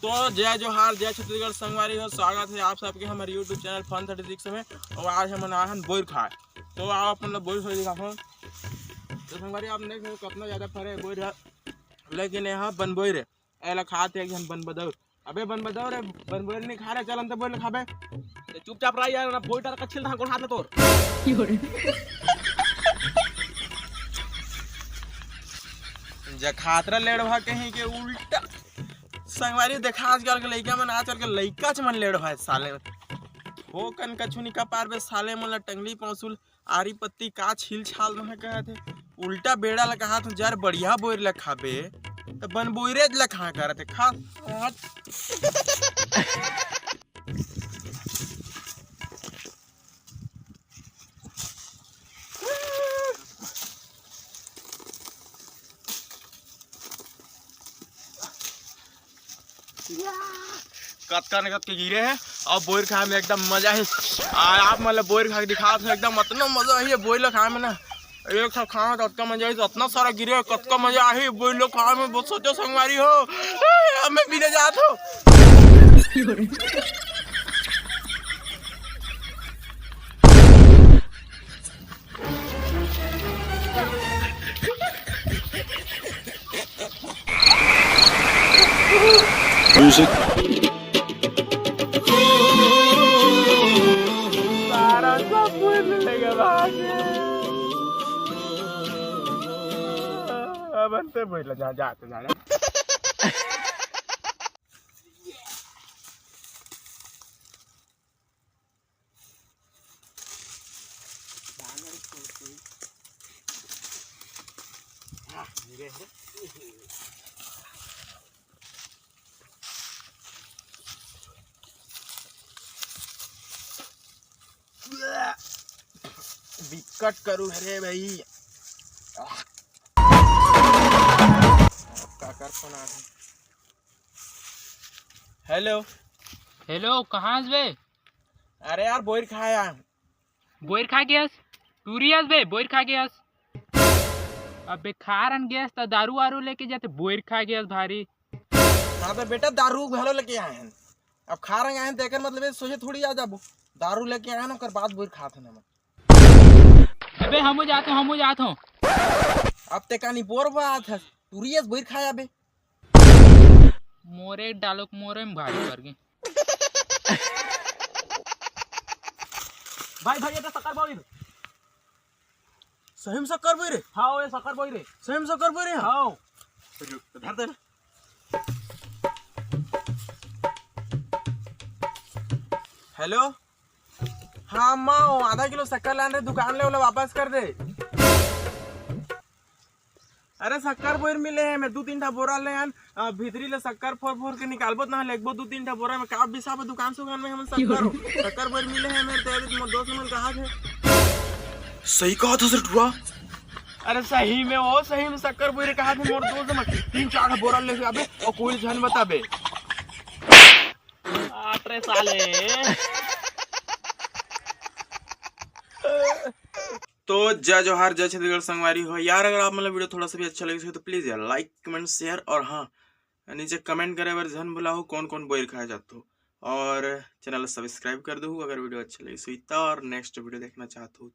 तो जय जोहार, जय छत्तीसगढ़ संगवारी हो। स्वागत है आप सबके हमारे यूट्यूब चैनल Fun36 में। और आज हम आए हैं बोर खाए, तो आप अपन लोग बोर दिखा हूँ। तो संगवारी आप देख रहे कितना ज़्यादा फरे बोर है, लेकिन यहाँ बन बोर है ऐला खाते हैं कि हम बन बदौर। अबे बन बदौर है, बन बोर नहीं खा रहे, चल अंत बोल खाबे चुपचाप रही यार ना। बोल का छिल था हाथ तोर खातरा लेड़ भा कहीं के उल्टा संगवारी देखा आजकल के लइका मन, आजकल के लइका मन लेड़ भाई साले हो कन कछु निका पार बे साले मन ला टंगली पौंसुल आरी पत्ती का छील छाल में कहा थे उल्टा बेड़ा ला कहा थे जार बढ़िया बोर ला खाबे तो बन बोरे ला खा करते खा कत के गिरे हैं और बोर खाए में एकदम मजा है। आप मतलब बोर खा के दिखा एकदम इतना मजा है बोर खाए में ना। एक सब खाना तो का मजा है, इतना सारा गिरे कत का मजा है बोर लोग खाए में। बहुत सोचो संगवारी हो हमें पीने जात हो। बनते बोल जा जाते जा विकट करू रे भाई। हेलो हेलो, कहाँ बे? अरे यार बोर खाया बोर खा गयास टूरियस बे बोर खा गयास। अबे खारन गयास तो दारू वारू लेके जाते बोर खा गयास भारी। हाँ तो बेटा दारू भलो लेके आए हैं, अब खा रहे हैं देकर मतलब सोचे थोड़ी आ जाबो दारू लेके आए ना कर बाद बोर खाते ना। अबे हमू जात हूँ अब ते कानी बोर बात है टूरियस बोर खाया बे मोरे डालो मोरे में भारी कर गए भाई भाई ये तो शक्कर बोई रे सही में शक्कर बोई रे। हाँ ये शक्कर बोई रे सही में शक्कर बोई रे। हाँ धर दे हेलो हाँ माँ आधा किलो शक्कर लाने दुकान ले वापस कर दे। अरे शक्कर बोर मिले हैं मैं 2-3 बोरा ले भीतरी ले शक्कर फोर के निकालबो ना लेगबो 2-3 बोरा में का बिसाबो दुकान में हम शक्कर बोर मिले हैं मेरे तेरे दोस्त मन कहा थे। सही कहा था सर टुआ। अरे सही में वो सही में शक्कर बोर कहा थे मोर दोस्त मन 3-4 बोरा लेके आबे और कोई जन बताबे आटरे साले। तो जय जोहार, जय छत्तीसगढ़ संगवारी हो यार। अगर आप मतलब वीडियो थोड़ा सा भी अच्छा लगे तो प्लीज यार लाइक कमेंट शेयर और हाँ नीचे कमेंट करे बार जन बोला हो कौन कौन बोर खाया जाता हो और चैनल सब्सक्राइब कर दो अगर वीडियो अच्छा लगे तो और नेक्स्ट वीडियो देखना चाहते हो।